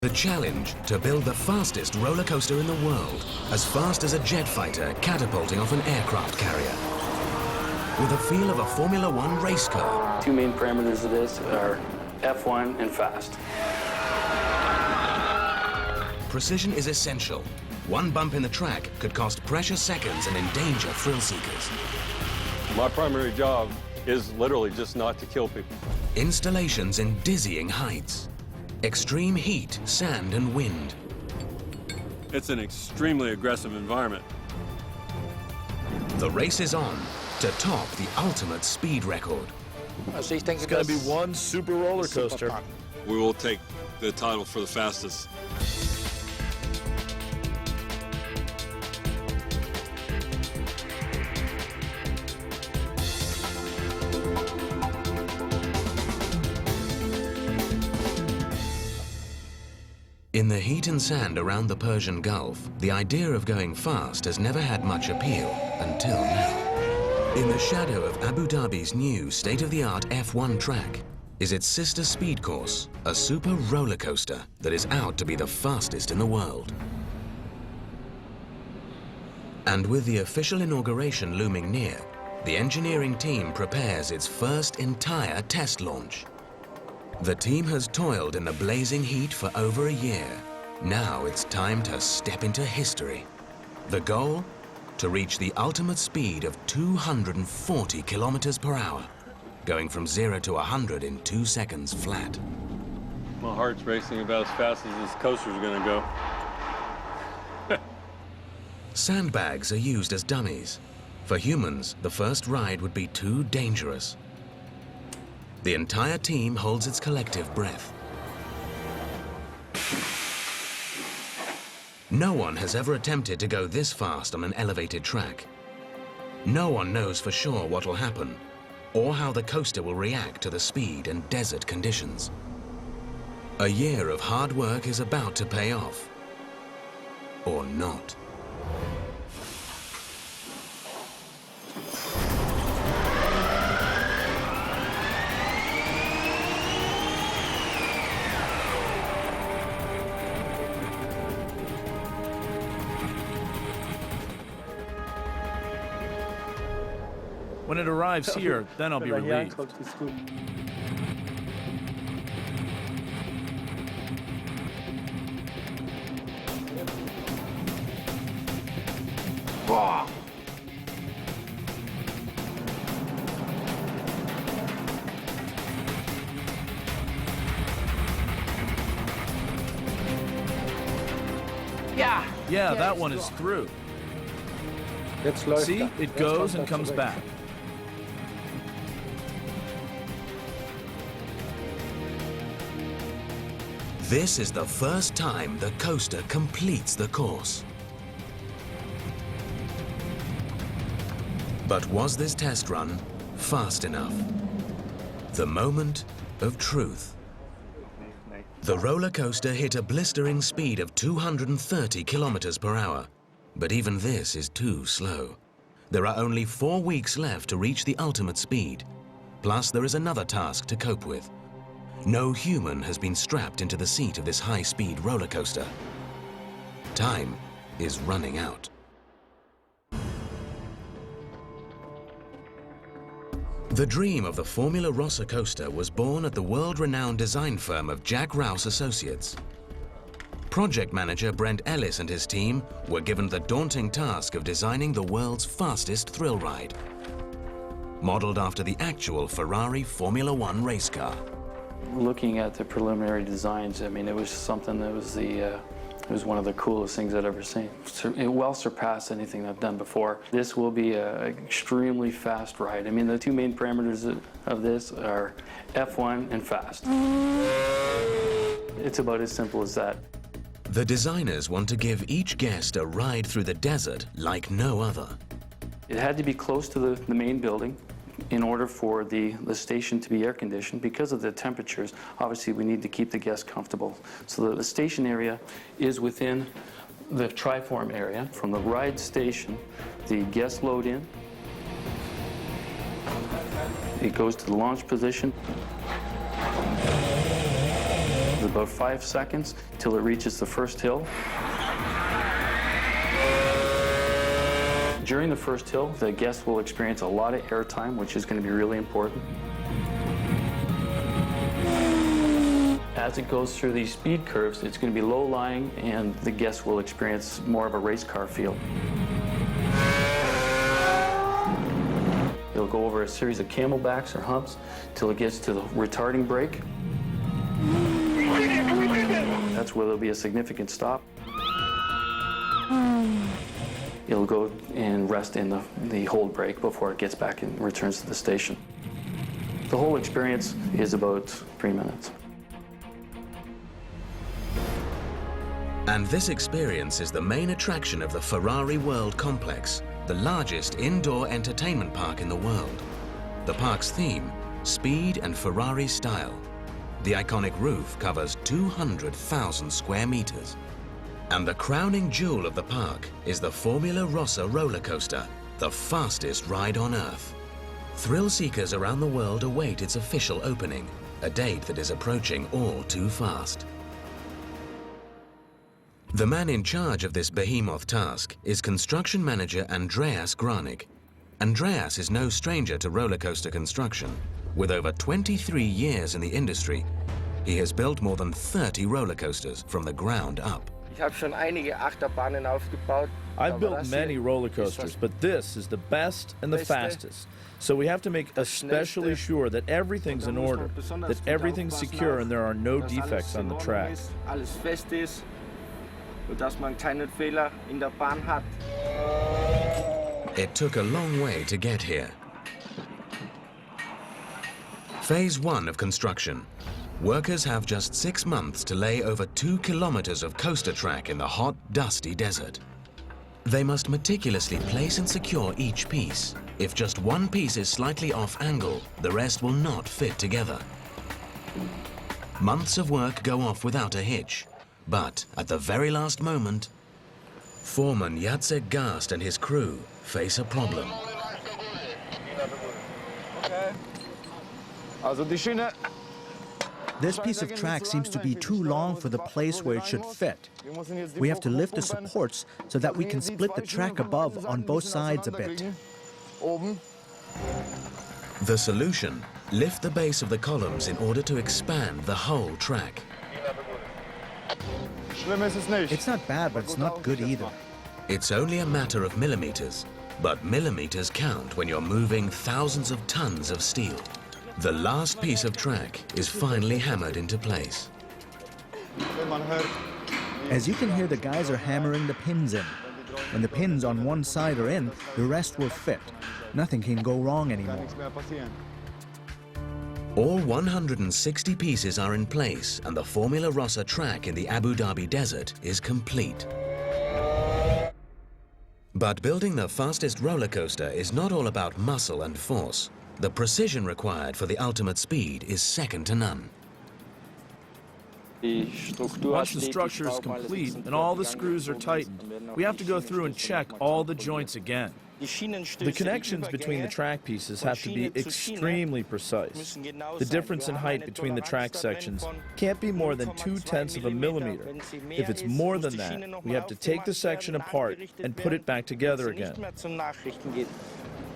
The challenge to build the fastest roller coaster in the world, as fast as a jet fighter catapulting off an aircraft carrier. With the feel of a Formula One race car. Two main parameters of this are F1 and fast. Precision is essential. One bump in the track could cost precious seconds and endanger thrill seekers. My primary job is literally just not to kill people. Installations in dizzying heights. Extreme heat, sand and wind. It's an extremely aggressive environment. The race is on to top the ultimate speed record. It's going to be one super roller coaster. We will take the title for the fastest. In the heat and sand around the Persian Gulf, the idea of going fast has never had much appeal until now. In the shadow of Abu Dhabi's new state-of-the-art F1 track is its sister speed course, a super roller coaster that is out to be the fastest in the world. And with the official inauguration looming near, the engineering team prepares its first entire test launch. The team has toiled in the blazing heat for over a year. Now it's time to step into history. The goal? To reach the ultimate speed of 240 kilometers per hour, going from 0 to 100 in 2 seconds flat. My heart's racing about as fast as this coaster's going to go. Sandbags are used as dummies. For humans, the first ride would be too dangerous. The entire team holds its collective breath. No one has ever attempted to go this fast on an elevated track. No one knows for sure what will happen, or how the coaster will react to the speed and desert conditions. A year of hard work is about to pay off. Or not. When it arrives here, then I'll be relieved. Yeah, that one is through. See, it goes and comes back. This is the first time the coaster completes the course. But was this test run fast enough? The moment of truth. The roller coaster hit a blistering speed of 230 kilometers per hour, but even this is too slow. There are only 4 weeks left to reach the ultimate speed. Plus, there is another task to cope with. No human has been strapped into the seat of this high-speed roller coaster. Time is running out. The dream of the Formula Rossa coaster was born at the world-renowned design firm of Jack Rouse Associates. Project manager Brent Ellis and his team were given the daunting task of designing the world's fastest thrill ride, modeled after the actual Ferrari Formula One race car. Looking at the preliminary designs, I mean, it was something that was it was one of the coolest things I'd ever seen. It well surpassed anything I've done before. This will be an extremely fast ride. I mean, the two main parameters of this are F1 and fast. It's about as simple as that. The designers want to give each guest a ride through the desert like no other. It had to be close to the main building in order for the station to be air conditioned. Because of the temperatures, obviously we need to keep the guests comfortable. So the station area is within the triform area. From the ride station, the guests load in. It goes to the launch position. The about 5 seconds till it reaches the first hill. During the first hill, the guest will experience a lot of airtime, which is going to be really important. As it goes through these speed curves, it's going to be low-lying, and the guest will experience more of a race car feel. It'll go over a series of camelbacks or humps till it gets to the retarding brake. That's where there'll be a significant stop. It'll go and rest in the hold brake before it gets back and returns to the station. The whole experience is about 3 minutes. And this experience is the main attraction of the Ferrari World Complex, the largest indoor entertainment park in the world. The park's theme, speed and Ferrari style. The iconic roof covers 200,000 square meters. And the crowning jewel of the park is the Formula Rossa roller coaster, the fastest ride on Earth. Thrill seekers around the world await its official opening, a date that is approaching all too fast. The man in charge of this behemoth task is construction manager Andreas Granig. Andreas is no stranger to roller coaster construction. With over 23 years in the industry, he has built more than 30 roller coasters from the ground up. I've built many roller coasters, but this is the best and the fastest. So we have to make especially sure that everything's in order, that everything's secure and there are no defects on the track. It took a long way to get here. Phase 1 of construction. Workers have just 6 months to lay over 2 kilometers of coaster track in the hot, dusty desert. They must meticulously place and secure each piece. If just one piece is slightly off angle, the rest will not fit together. Months of work go off without a hitch, but at the very last moment, foreman Jacek Gast and his crew face a problem. This piece of track seems to be too long for the place where it should fit. We have to lift the supports so that we can split the track above on both sides a bit. The solution: lift the base of the columns in order to expand the whole track. It's not bad, but it's not good either. It's only a matter of millimeters, but millimeters count when you're moving thousands of tons of steel. The last piece of track is finally hammered into place. As you can hear, the guys are hammering the pins in. When the pins on one side are in, the rest will fit. Nothing can go wrong anymore. All 160 pieces are in place and the Formula Rossa track in the Abu Dhabi desert is complete. But building the fastest roller coaster is not all about muscle and force. The precision required for the ultimate speed is second to none. Once the structure is complete and all the screws are tightened, we have to go through and check all the joints again. The connections between the track pieces have to be extremely precise. The difference in height between the track sections can't be more than 0.2 of a millimeter. If it's more than that, we have to take the section apart and put it back together again.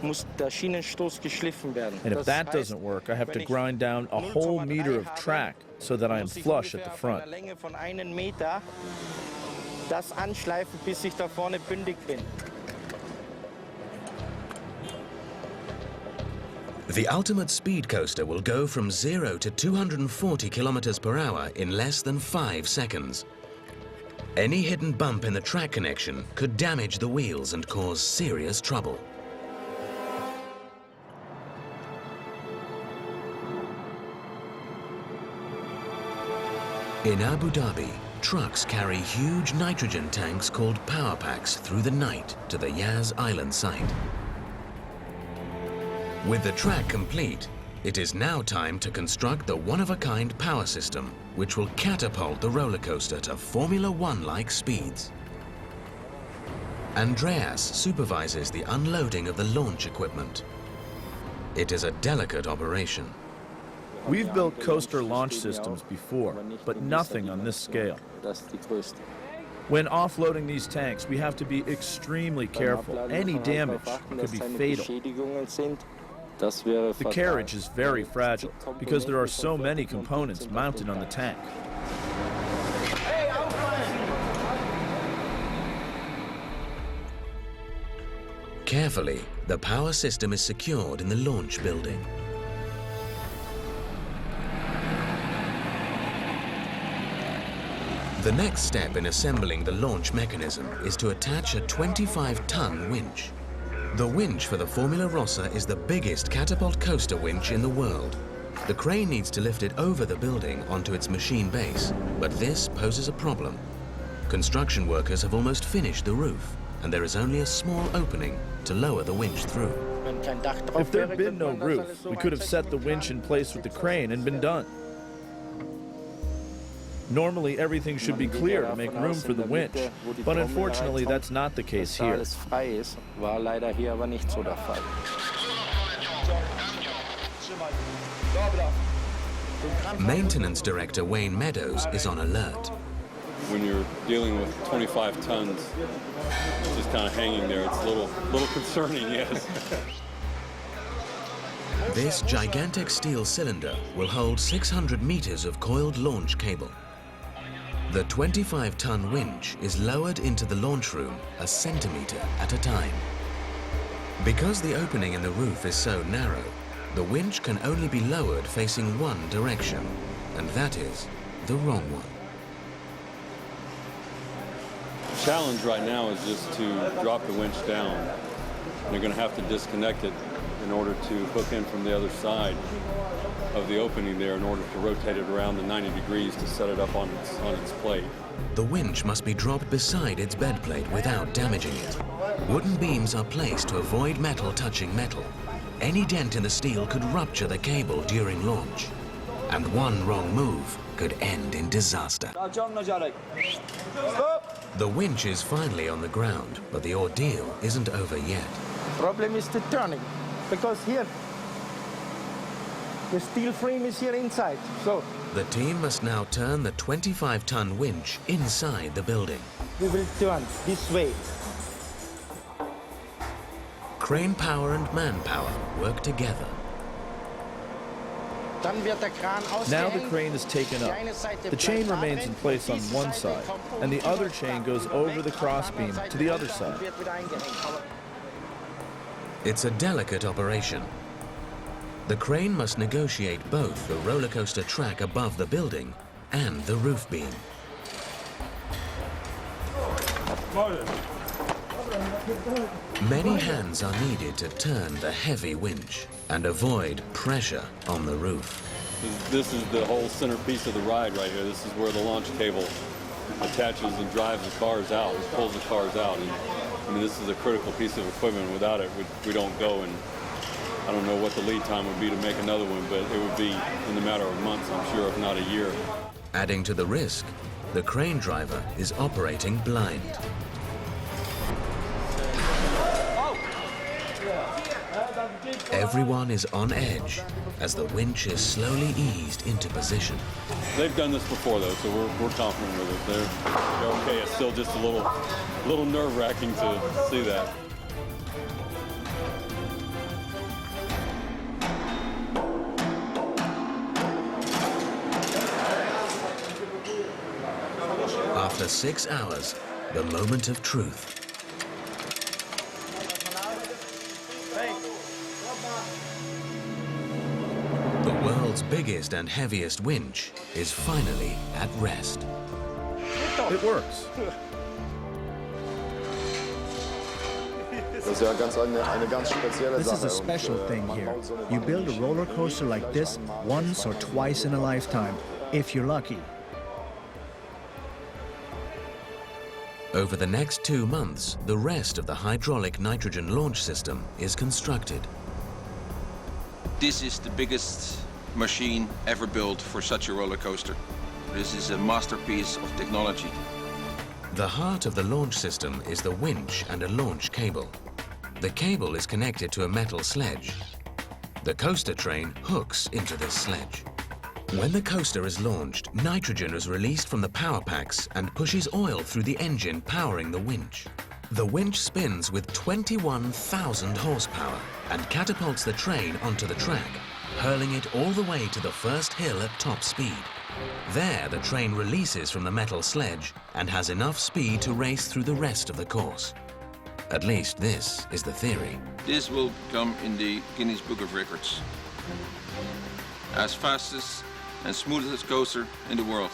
And if that doesn't work, I have to grind down a whole meter of track so that I am flush at the front. The ultimate speed coaster will go from 0 to 240 kilometers per hour in less than 5 seconds. Any hidden bump in the track connection could damage the wheels and cause serious trouble. In Abu Dhabi, trucks carry huge nitrogen tanks called power packs through the night to the Yas Island site. With the track complete, it is now time to construct the one-of-a-kind power system, which will catapult the roller coaster to Formula One-like speeds. Andreas supervises the unloading of the launch equipment. It is a delicate operation. We've built coaster launch systems before, but nothing on this scale. When offloading these tanks, we have to be extremely careful. Any damage could be fatal. The carriage is very fragile because there are so many components mounted on the tank. Carefully, the power system is secured in the launch building. The next step in assembling the launch mechanism is to attach a 25-ton winch. The winch for the Formula Rossa is the biggest catapult coaster winch in the world. The crane needs to lift it over the building onto its machine base, but this poses a problem. Construction workers have almost finished the roof, and there is only a small opening to lower the winch through. If there had been no roof, we could have set the winch in place with the crane and been done. Normally, everything should be clear to make room for the winch, but unfortunately, that's not the case here. Maintenance Director Wayne Meadows is on alert. When you're dealing with 25 tons, just kind of hanging there, it's a little concerning, yes. This gigantic steel cylinder will hold 600 meters of coiled launch cable. The 25-ton winch is lowered into the launch room a centimeter at a time. Because the opening in the roof is so narrow, the winch can only be lowered facing one direction, and that is the wrong one. The challenge right now is just to drop the winch down. They're going to have to disconnect it in order to hook in from the other side of the opening there in order to rotate it around the 90 degrees to set it up on its plate. The winch must be dropped beside its bed plate without damaging it. Wooden beams are placed to avoid metal touching metal. Any dent in the steel could rupture the cable during launch, and one wrong move could end in disaster. The winch is finally on the ground, but the ordeal isn't over yet. The problem is the turning, because here the steel frame is here inside. So The team must now turn the 25-ton winch inside the building. we will turn this way. Crane power and manpower work together. Now the crane is taken up. The chain remains in place on one side, and the other chain goes over the crossbeam to the other side. It's a delicate operation. The crane must negotiate both the roller coaster track above the building and the roof beam. Many hands are needed to turn the heavy winch and avoid pressure on the roof. This is the whole centerpiece of the ride right here. This is where the launch cable attaches and drives the cars out, it pulls the cars out. And I mean, this is a critical piece of equipment. Without it, we don't go. And I don't know what the lead time would be to make another one, but it would be in the matter of months, I'm sure, if not a year. Adding to the risk, the crane driver is operating blind. Everyone is on edge as the winch is slowly eased into position. They've done this before, though, so we're confident with it. They're okay. It's still just a little nerve-wracking to see that. After 6 hours, the moment of truth. The world's biggest and heaviest winch is finally at rest. It works. This is a special thing here. You build a roller coaster like this once or twice in a lifetime, if you're lucky. Over the next 2 months, the rest of the hydraulic nitrogen launch system is constructed. This is the biggest machine ever built for such a roller coaster. This is a masterpiece of technology. The heart of the launch system is the winch and a launch cable. The cable is connected to a metal sledge. The coaster train hooks into this sledge. When the coaster is launched, nitrogen is released from the power packs and pushes oil through the engine powering the winch. The winch spins with 21,000 horsepower and catapults the train onto the track, hurling it all the way to the first hill at top speed. There, the train releases from the metal sledge and has enough speed to race through the rest of the course. At least this is the theory. This will come in the Guinness Book of Records as fastest and smoothest coaster in the world.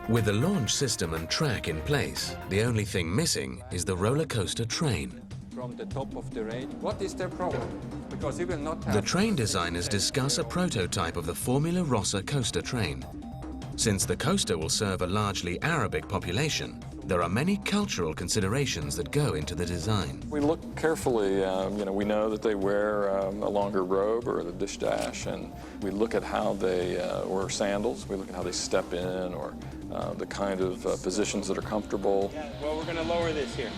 With the launch system and track in place, the only thing missing is the roller coaster train. From the top of the range, what is their problem? Because it will not have... The train designers discuss a prototype of the Formula Rossa coaster train. Since the coaster will serve a largely Arabic population, there are many cultural considerations that go into the design. We look carefully, we know that they wear a longer robe or the dish dash, and we look at how they wear sandals, we look at how they step in, or the kind of positions that are comfortable. Yeah, well, we're going to lower this here.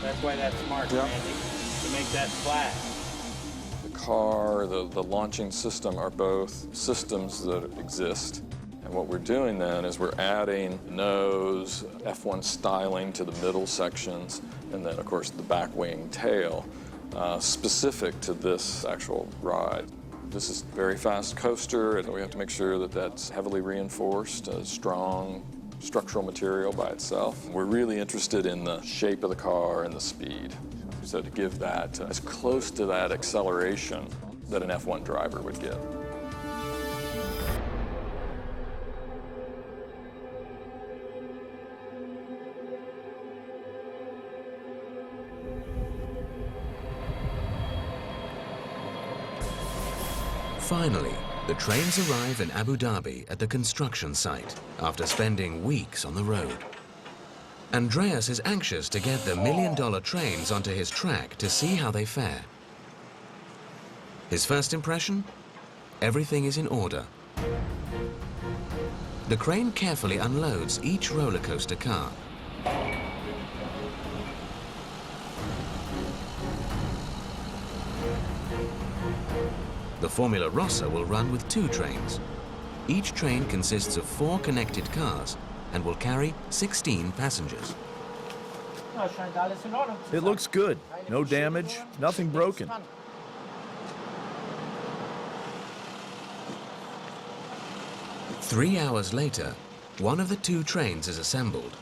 That's why that's marked, Andy, to make that flat. The car, the launching system are both systems that exist. And what we're doing then is we're adding nose, F1 styling to the middle sections, and then, of course, the back wing tail, specific to this actual ride. This is a very fast coaster, and we have to make sure that that's heavily reinforced, strong structural material by itself. We're really interested in the shape of the car and the speed. So to give that as close to that acceleration that an F1 driver would get. Finally, the trains arrive in Abu Dhabi at the construction site after spending weeks on the road. Andreas is anxious to get the million-dollar trains onto his track to see how they fare. His first impression? Everything is in order. The crane carefully unloads each roller coaster car. The Formula Rossa will run with 2 trains. Each train consists of 4 connected cars and will carry 16 passengers. It looks good. No damage, nothing broken. Three hours later, one of the 2 trains is assembled.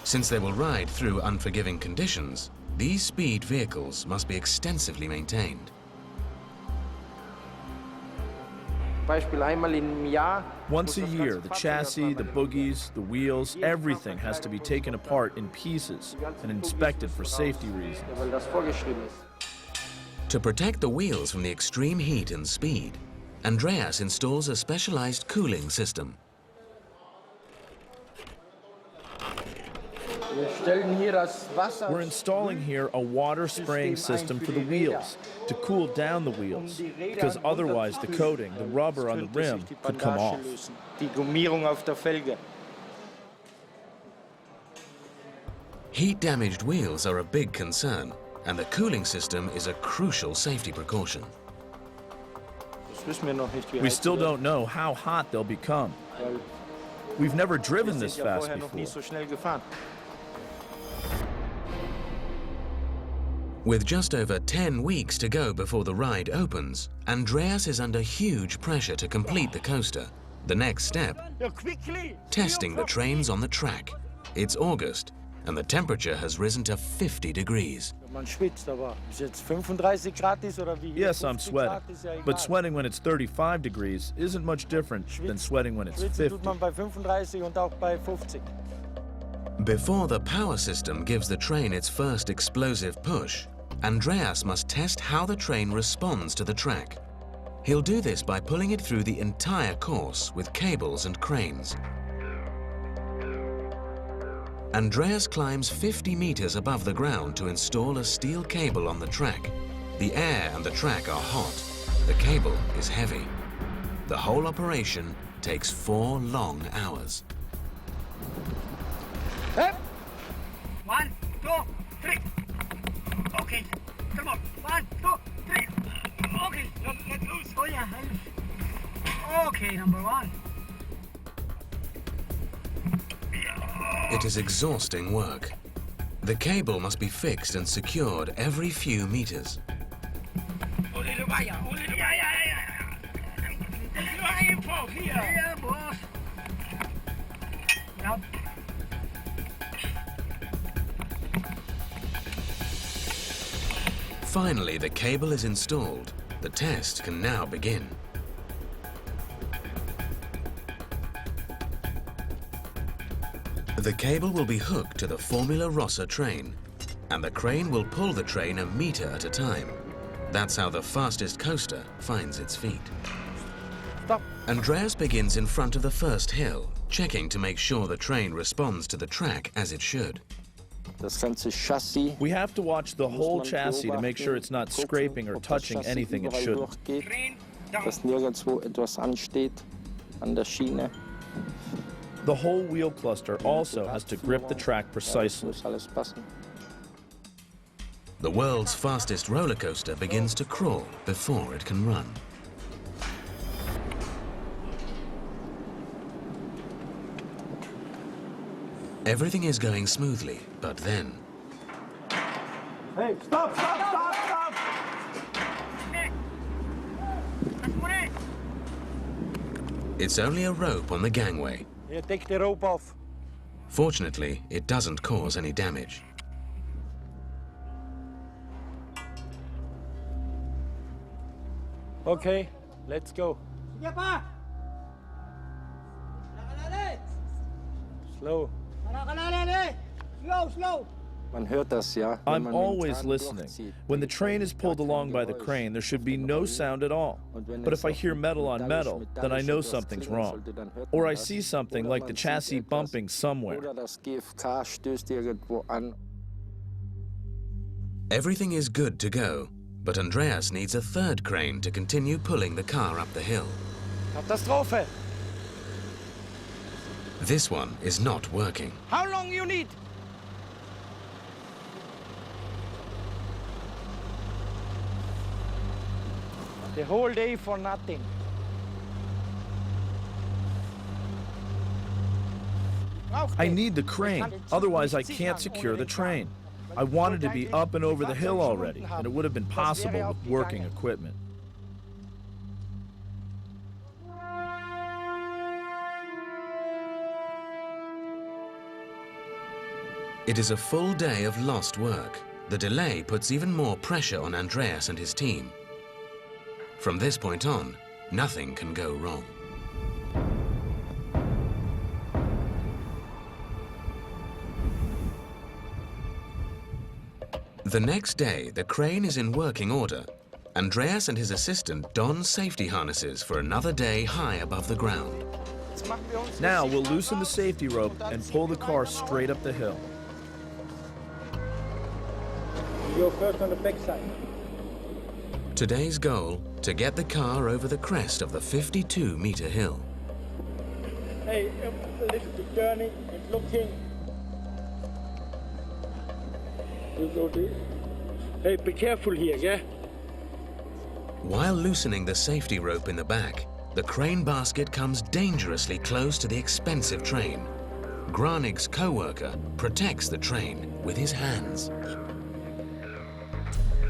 Since they will ride through unforgiving conditions, these speed vehicles must be extensively maintained. Once a year, the chassis, the bogies, the wheels, everything has to be taken apart in pieces and inspected for safety reasons. To protect the wheels from the extreme heat and speed, Andreas installs a specialized cooling system. We're installing here a water spraying system for the wheels to cool down the wheels, because otherwise the coating, the rubber on the rim, could come off. Heat-damaged wheels are a big concern, and the cooling system is a crucial safety precaution. We still don't know how hot they'll become. We've never driven this fast before. With just over 10 weeks to go before the ride opens, Andreas is under huge pressure to complete the coaster. The next step, testing the trains on the track. It's August, and the temperature has risen to 50 degrees. Yes, I'm sweating, but sweating when it's 35 degrees isn't much different than sweating when it's 50. Before the power system gives the train its first explosive push, Andreas must test how the train responds to the track. He'll do this by pulling it through the entire course with cables and cranes. Andreas climbs 50 meters above the ground to install a steel cable on the track. The air and the track are hot. The cable is heavy. The whole operation takes 4 long hours. 1, 2, 3. Okay, come on. 1, 2, 3. Okay, let loose. Oh yeah. Okay, number 1. It is exhausting work. The cable must be fixed and secured every few meters. Finally, the cable is installed. The test can now begin. The cable will be hooked to the Formula Rossa train, and the crane will pull the train a meter at a time. That's how the fastest coaster finds its feet. Stop. Andreas begins in front of the first hill, checking to make sure the train responds to the track as it should. We have to watch the whole chassis to make sure it's not scraping or touching anything it shouldn't. The whole wheel cluster also has to grip the track precisely. The world's fastest roller coaster begins to crawl before it can run. Everything is going smoothly, but then... Hey, stop, stop, stop, stop! It's only a rope on the gangway. Here, take the rope off. Fortunately, it doesn't cause any damage. Okay, let's go. Slow. Slow. I'm always listening. When the train is pulled along by the crane, there should be no sound at all. But if I hear metal on metal, then I know something's wrong. Or I see something like the chassis bumping somewhere. Everything is good to go, but Andreas needs a third crane to continue pulling the car up the hill. Katastrophe. This one is not working. How long you need? The whole day for nothing. I need the crane, otherwise I can't secure the train. I wanted to be up and over the hill already, and it would have been possible with working equipment. It is a full day of lost work. The delay puts even more pressure on Andreas and his team. From this point on, nothing can go wrong. The next day, the crane is in working order. Andreas and his assistant don safety harnesses for another day high above the ground. Now we'll loosen the safety rope and pull the car straight up the hill. Go first on the back side. Today's goal, to get the car over the crest of the 52-meter hill. Hey, a little bit turning and looking. You go this. Hey, be careful here, yeah? While loosening the safety rope in the back, the crane basket comes dangerously close to the expensive train. Granig's co-worker protects the train with his hands.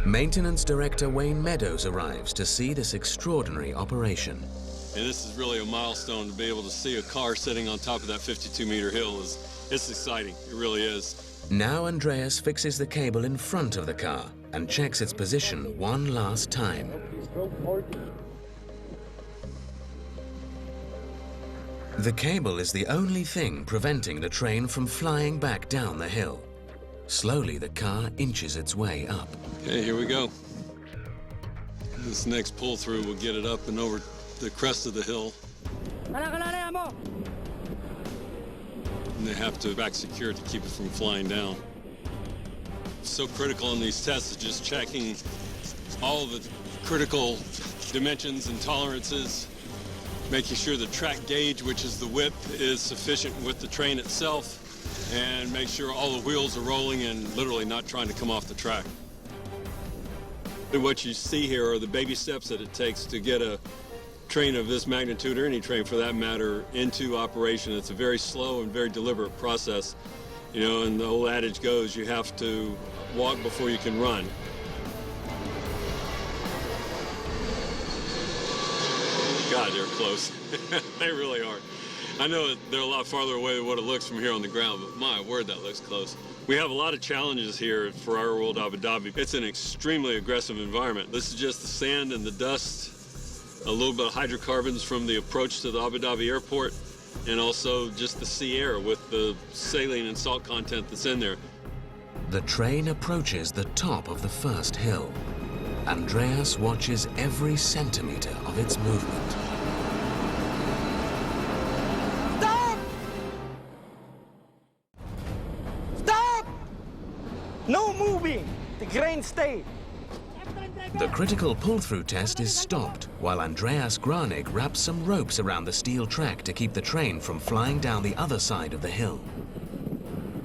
Maintenance Director Wayne Meadows arrives to see this extraordinary operation. And this is really a milestone to be able to see a car sitting on top of that 52-meter hill. It's exciting, it really is. Now Andreas fixes the cable in front of the car and checks its position one last time. The cable is the only thing preventing the train from flying back down the hill. Slowly, the car inches its way up. Okay, here we go. This next pull-through will get it up and over the crest of the hill. And they have to back secure it to keep it from flying down. So critical in these tests is just checking all the critical dimensions and tolerances, making sure the track gauge, which is the width, is sufficient with the train itself, and make sure all the wheels are rolling and literally not trying to come off the track. And what you see here are the baby steps that it takes to get a train of this magnitude, or any train for that matter, into operation. It's a very slow and very deliberate process, You know, and the old adage goes, you have to walk before you can run. God, they're close. They really are. I know they're a lot farther away than what it looks from here on the ground, but my word, that looks close. We have a lot of challenges here at Ferrari World Abu Dhabi. It's an extremely aggressive environment. This is just the sand and the dust, a little bit of hydrocarbons from the approach to the Abu Dhabi airport, and also just the sea air with the saline and salt content that's in there. The train approaches the top of the first hill. Andreas watches every centimeter of its movement. Stop! Stop! No moving! The crane stay! The critical pull-through test is stopped while Andreas Granig wraps some ropes around the steel track to keep the train from flying down the other side of the hill.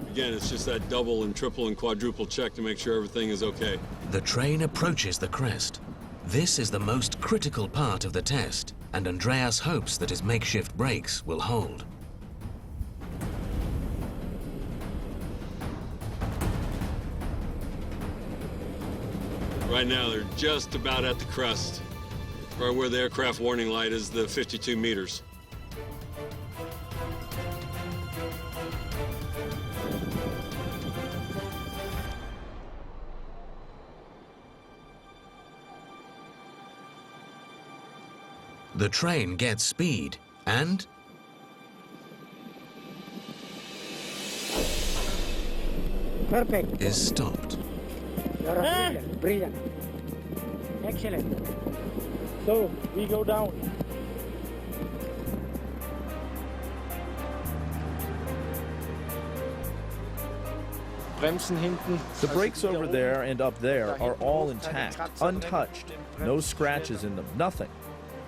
Again, it's just that double and triple and quadruple check to make sure everything is okay. The train approaches the crest. This is the most critical part of the test, and Andreas hopes that his makeshift brakes will hold. Right now, they're just about at the crest, right where the aircraft warning light is, the 52 meters. The train gets speed and Perfect. is stopped. You're brilliant. Brilliant. Excellent. So, we go down. The brakes over there and up there are all intact, untouched, no scratches in them, nothing.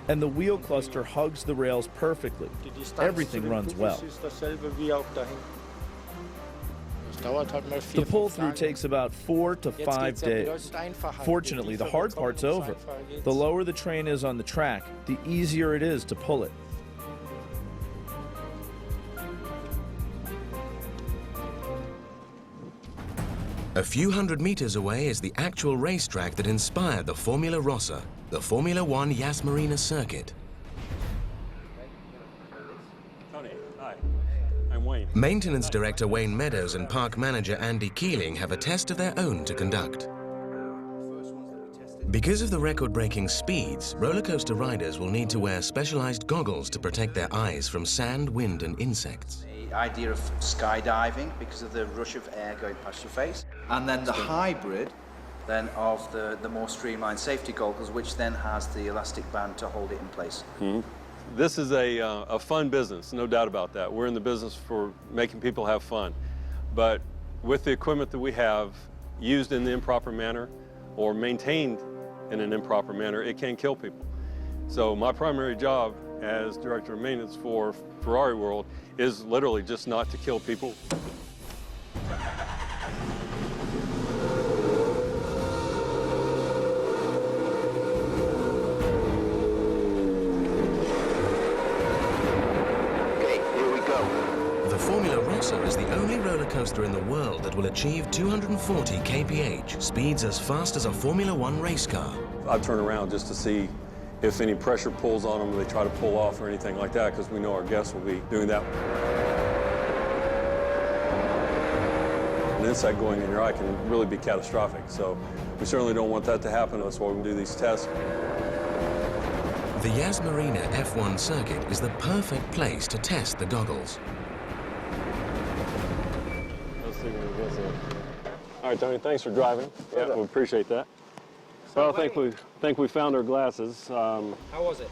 And the wheel cluster hugs the rails perfectly. Everything runs well. The pull-through takes about 4 to 5 days. Fortunately, the hard part's over. The lower the train is on the track, the easier it is to pull it. A few hundred meters away is the actual racetrack that inspired the Formula Rossa, the Formula One Yas Marina circuit. Tony, hi. I'm Wayne. Maintenance director Wayne Meadows and park manager Andy Keeling have a test of their own to conduct. Because of the record-breaking speeds, roller coaster riders will need to wear specialized goggles to protect their eyes from sand, wind, and insects. The idea of skydiving because of the rush of air going past your face, and then the hybrid then of the more streamlined safety goggles, which then has the elastic band to hold it in place. Mm-hmm. This is a fun business, no doubt about that. We're in the business for making people have fun. But with the equipment that we have, used in the improper manner or maintained in an improper manner, it can kill people. So my primary job as director of maintenance for Ferrari World is literally just not to kill people. The Formula Rossa is the only roller coaster in the world that will achieve 240 kph, speeds as fast as a Formula One race car. I turn around just to see if any pressure pulls on them, they try to pull off or anything like that, because we know our guests will be doing that. An insect going in your eye can really be catastrophic, so we certainly don't want that to happen. That's why we do these tests. The Yas Marina F1 circuit is the perfect place to test the goggles. All right, Tony, thanks for driving. Yeah, we appreciate that. Well, I think we found our glasses. How was it?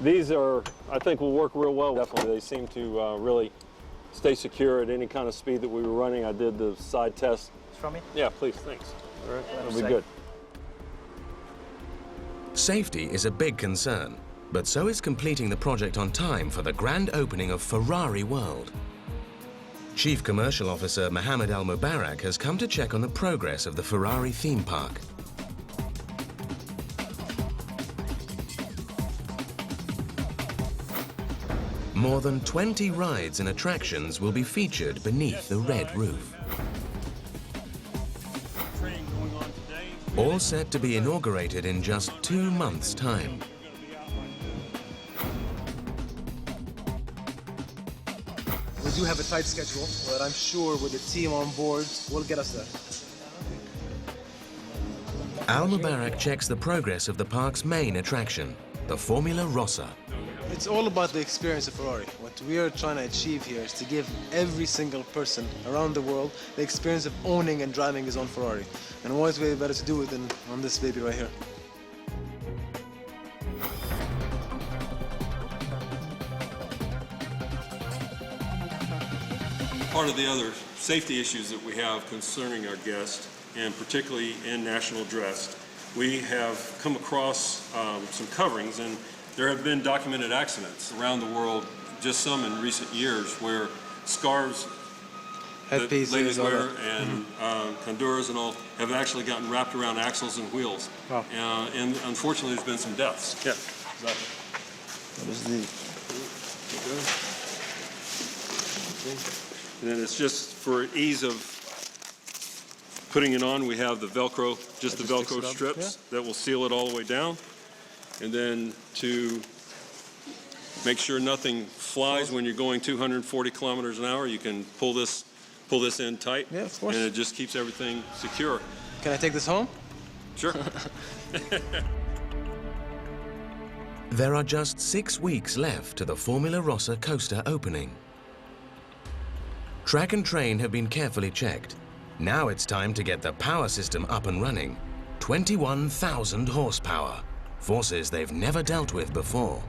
These are, I think, will work real well. Definitely, they seem to really stay secure at any kind of speed that we were running. I did the side test. From me? Yeah, please, thanks. All right, that'll be good. Safety is a big concern, but so is completing the project on time for the grand opening of Ferrari World. Chief Commercial Officer Mohammed Al Mubarak has come to check on the progress of the Ferrari theme park. More than 20 rides and attractions will be featured beneath the red roof. All set to be inaugurated in just 2 months' time. We do have a tight schedule, but I'm sure with the team on board, we'll get us there. Al Mubarak checks the progress of the park's main attraction, the Formula Rossa. It's all about the experience of Ferrari. What we are trying to achieve here is to give every single person around the world the experience of owning and driving his own Ferrari. And what is way better to do it than on this baby right here. Part of the other safety issues that we have concerning our guests, and particularly in national dress, we have come across some coverings, and there have been documented accidents around the world, just some in recent years, where scarves that ladies wear and conduras and all have actually gotten wrapped around axles and wheels. Wow. And unfortunately, there's been some deaths. Yeah, exactly. That was the... And then it's just for ease of putting it on, we have the Velcro, just the Velcro strips that will seal it all the way down. And then to make sure nothing flies when you're going 240 kilometers an hour, you can pull this in tight. Yeah, of course. And it just keeps everything secure. Can I take this home? Sure. There are just 6 weeks left to the Formula Rossa coaster opening. Track and train have been carefully checked. Now it's time to get the power system up and running. 21,000 horsepower, forces they've never dealt with before.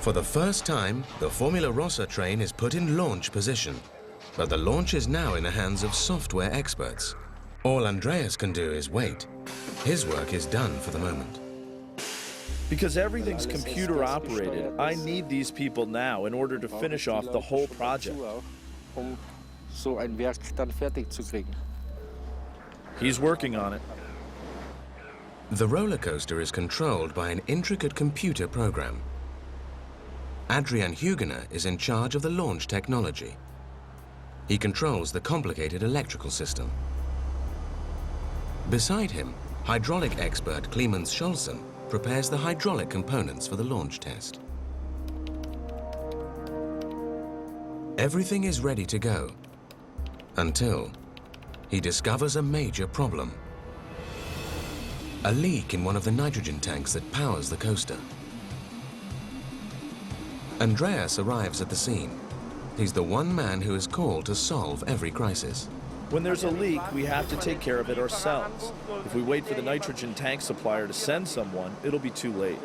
For the first time, the Formula Rossa train is put in launch position, but the launch is now in the hands of software experts. All Andreas can do is wait. His work is done for the moment. Because everything's computer operated, I need these people now in order to finish off the whole project. He's working on it. The roller coaster is controlled by an intricate computer program. Adrian Hugener is in charge of the launch technology. He controls the complicated electrical system. Beside him, hydraulic expert Clemens Scholzen prepares the hydraulic components for the launch test. Everything is ready to go, until he discovers a major problem. A leak in one of the nitrogen tanks that powers the coaster. Andreas arrives at the scene. He's the one man who is called to solve every crisis. When there's a leak, we have to take care of it ourselves. If we wait for the nitrogen tank supplier to send someone, it'll be too late.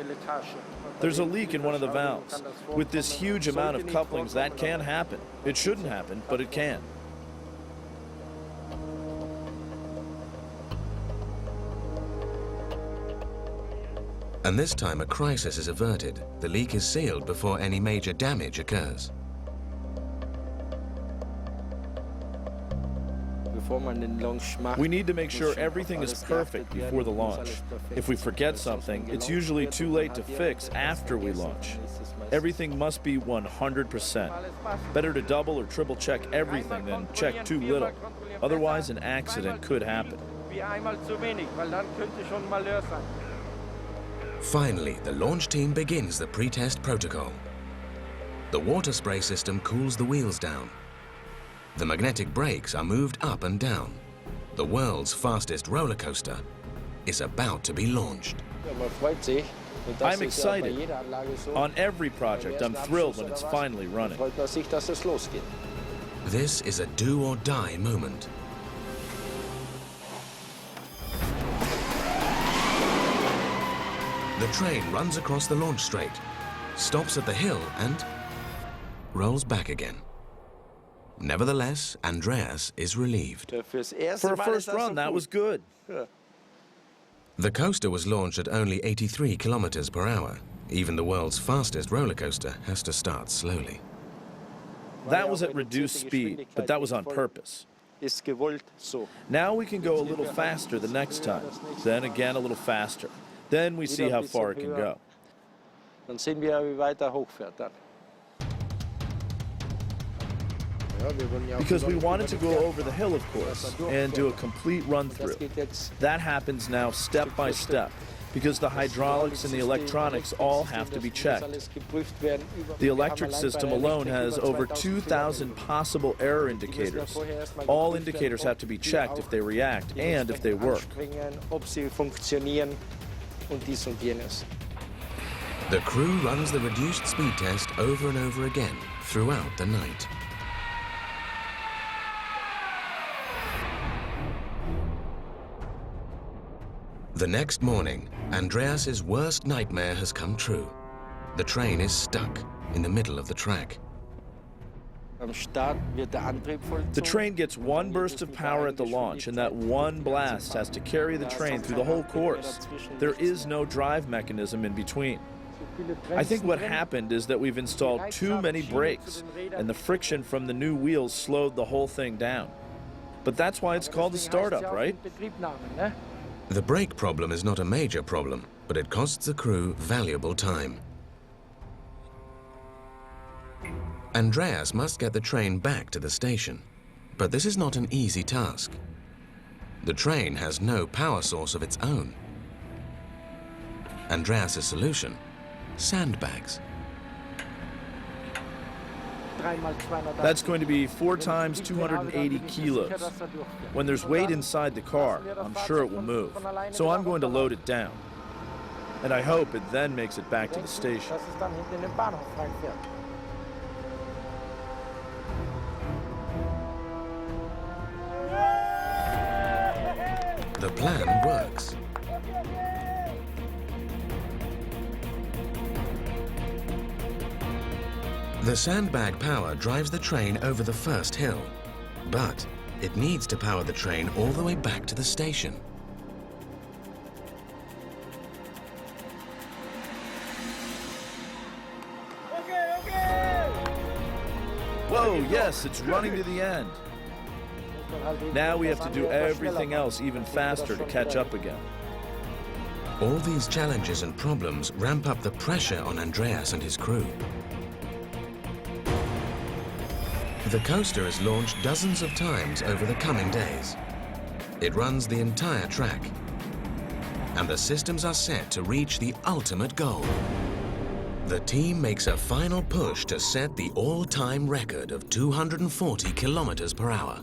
There's a leak in one of the valves. With this huge amount of couplings, that can happen. It shouldn't happen, but it can. And this time a crisis is averted. The leak is sealed before any major damage occurs. We need to make sure everything is perfect before the launch. If we forget something, it's usually too late to fix after we launch. Everything must be 100%. Better to double or triple check everything than check too little. Otherwise, an accident could happen. Finally, the launch team begins the pre-test protocol. The water spray system cools the wheels down. The magnetic brakes are moved up and down. The world's fastest roller coaster is about to be launched. I'm excited. On every project, I'm thrilled when it's finally running. This is a do-or-die moment. The train runs across the launch straight, stops at the hill and rolls back again. Nevertheless, Andreas is relieved. For a first run, that was good. The coaster was launched at only 83 kilometers per hour. Even the world's fastest roller coaster has to start slowly. That was at reduced speed, but that was on purpose. Now we can go a little faster the next time, then again a little faster. Then we see how far it can go. Dann sehen wir, wie weit hochfährt dann. Because we wanted to go over the hill, of course, and do a complete run-through. That happens now step by step, because the hydraulics and the electronics all have to be checked. The electric system alone has over 2,000 possible error indicators. All indicators have to be checked if they react and if they work. The crew runs the reduced speed test over and over again throughout the night. The next morning, Andreas's worst nightmare has come true. The train is stuck in the middle of the track. The train gets one burst of power at the launch, and that one blast has to carry the train through the whole course. There is no drive mechanism in between. I think what happened is that we've installed too many brakes, and the friction from the new wheels slowed the whole thing down. But that's why it's called a startup, right? The brake problem is not a major problem, but it costs the crew valuable time. Andreas must get the train back to the station, but this is not an easy task. The train has no power source of its own. Andreas' solution: sandbags. That's going to be 4 times 280 kilos. When there's weight inside the car, I'm sure it will move. So I'm going to load it down. And I hope it then makes it back to the station. The plan works. The sandbag power drives the train over the first hill, but it needs to power the train all the way back to the station. Whoa, yes, it's running to the end. Now we have to do everything else even faster to catch up again. All these challenges and problems ramp up the pressure on Andreas and his crew. The coaster is launched dozens of times over the coming days. It runs the entire track, and the systems are set to reach the ultimate goal. The team makes a final push to set the all-time record of 240 kilometers per hour.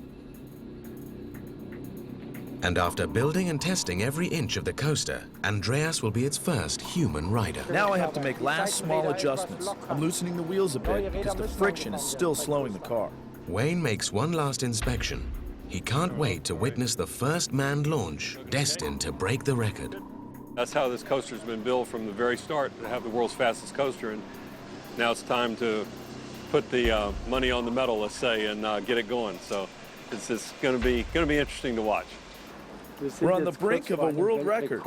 And after building and testing every inch of the coaster, Andreas will be its first human rider. Now I have to make last small adjustments. I'm loosening the wheels a bit because the friction is still slowing the car. Wayne makes one last inspection. He can't wait to witness the first manned launch, destined to break the record. That's how this coaster's been built from the very start, to have the world's fastest coaster, and now it's time to put the money on the metal, let's say, and get it going. So it's going to be interesting to watch. We're on the brink of a world record.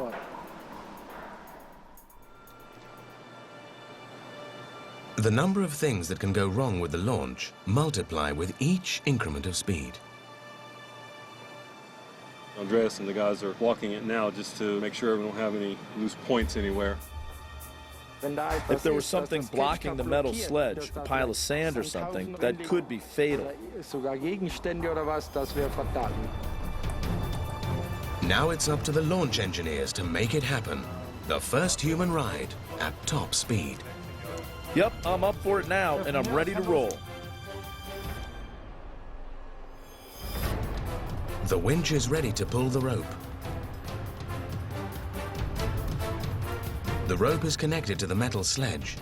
The number of things that can go wrong with the launch multiply with each increment of speed. Andreas and the guys are walking it now just to make sure we don't have any loose points anywhere. If there was something blocking the metal sledge, a pile of sand or something, that could be fatal. Now it's up to the launch engineers to make it happen. The first human ride at top speed. Yep, I'm up for it now, and I'm ready to roll. The winch is ready to pull the rope. The rope is connected to the metal sledge.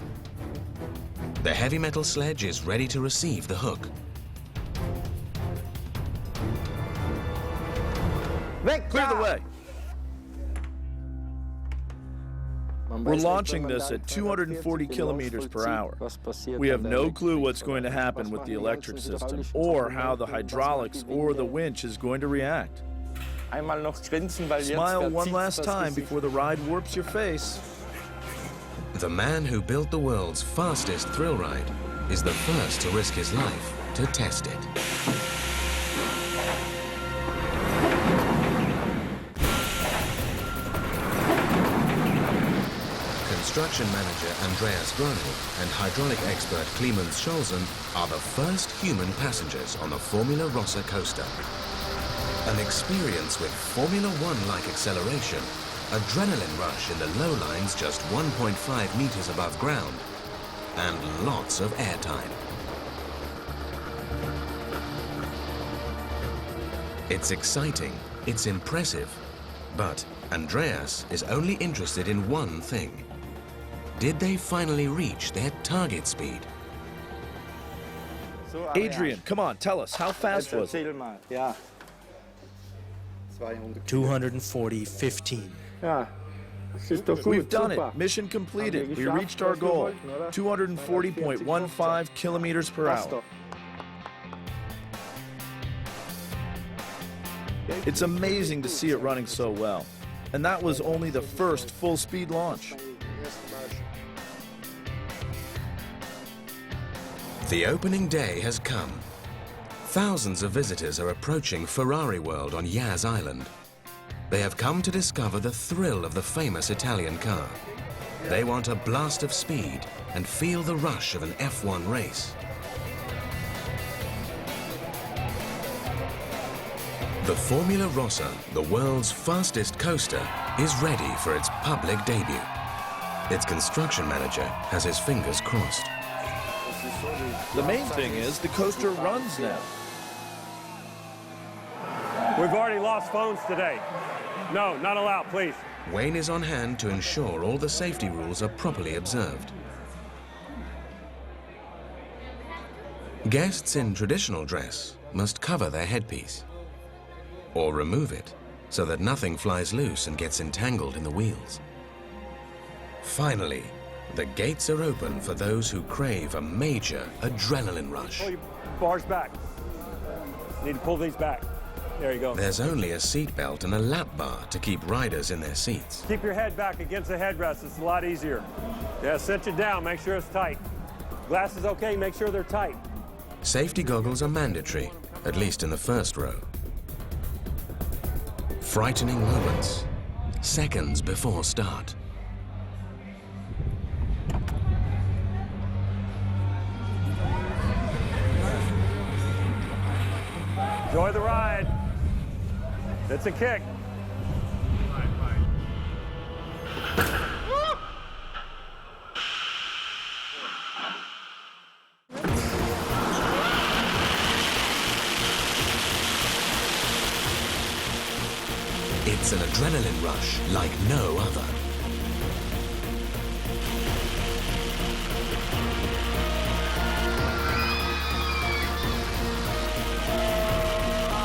The heavy metal sledge is ready to receive the hook. Clear the way. We're launching this at 240 kilometers per hour. We have no clue what's going to happen with the electric system, or how the hydraulics or the winch is going to react. Smile one last time before the ride warps your face. The man who built the world's fastest thrill ride is the first to risk his life to test it. construction manager Andreas Granig and hydraulic expert Clemens Scholzen are the first human passengers on the Formula Rossa coaster. An experience with Formula One-like acceleration, adrenaline rush in the low lines just 1.5 meters above ground, and lots of airtime. It's exciting, it's impressive, but Andreas is only interested in one thing. Did they finally reach their target speed? Adrian, come on, tell us, how fast was it? 240.15. We've done it. Mission completed. We reached our goal. 240.15 kilometers per hour. It's amazing to see it running so well. And that was only the first full-speed launch. The opening day has come. Thousands of visitors are approaching Ferrari World on Yas Island. They have come to discover the thrill of the famous Italian car. They want a blast of speed and feel the rush of an F1 race. The Formula Rossa, the world's fastest coaster, is ready for its public debut. Its construction manager has his fingers crossed. The main thing is the coaster runs now. We've already lost phones today. No, not allowed, please. Wayne is on hand to ensure all the safety rules are properly observed. Guests in traditional dress must cover their headpiece or remove it so that nothing flies loose and gets entangled in the wheels. Finally, the gates are open for those who crave a major adrenaline rush. Pull your bars back. Need to pull these back. There you go. There's only a seat belt and a lap bar to keep riders in their seats. Keep your head back against the headrest. It's a lot easier. Yeah, cinch it down. Make sure it's tight. Glasses okay. Make sure they're tight. Safety goggles are mandatory, at least in the first row. Frightening moments, seconds before start. Enjoy the ride. It's a kick. It's an adrenaline rush like no other.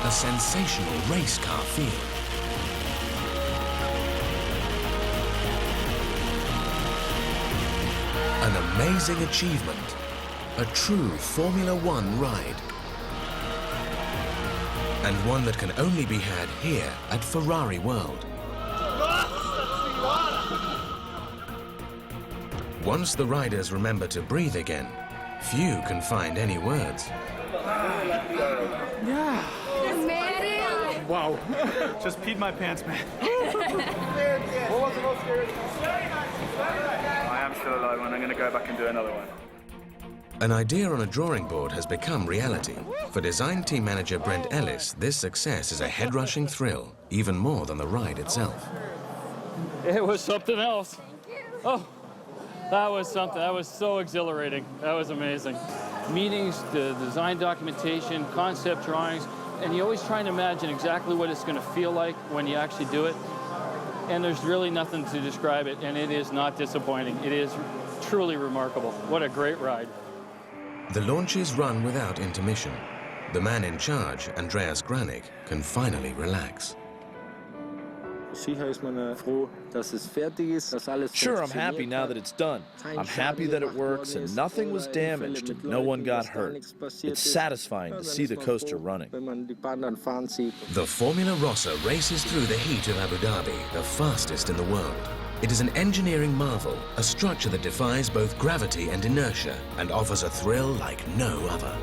A sensational race car feel. An amazing achievement. A true Formula One ride. And one that can only be had here at Ferrari World. Once the riders remember to breathe again, few can find any words. Yeah. Wow. Just peed my pants, man. I am still alive, and I'm going to go back and do another one. An idea on a drawing board has become reality. For design team manager Brent Ellis, this success is a head-rushing thrill, even more than the ride itself. It was something else. Oh, that was something. That was so exhilarating. That was amazing. Meetings, the design documentation, concept drawings, and you're always trying to imagine exactly what it's going to feel like when you actually do it. And there's really nothing to describe it, and it is not disappointing. It is truly remarkable. What a great ride. The launches run without intermission. The man in charge, Andreas Granig, can finally relax. Sure, I'm happy now that it's done. I'm happy that it works and nothing was damaged and no one got hurt. It's satisfying to see the coaster running. The Formula Rossa races through the heat of Abu Dhabi, the fastest in the world. It is an engineering marvel, a structure that defies both gravity and inertia and offers a thrill like no other.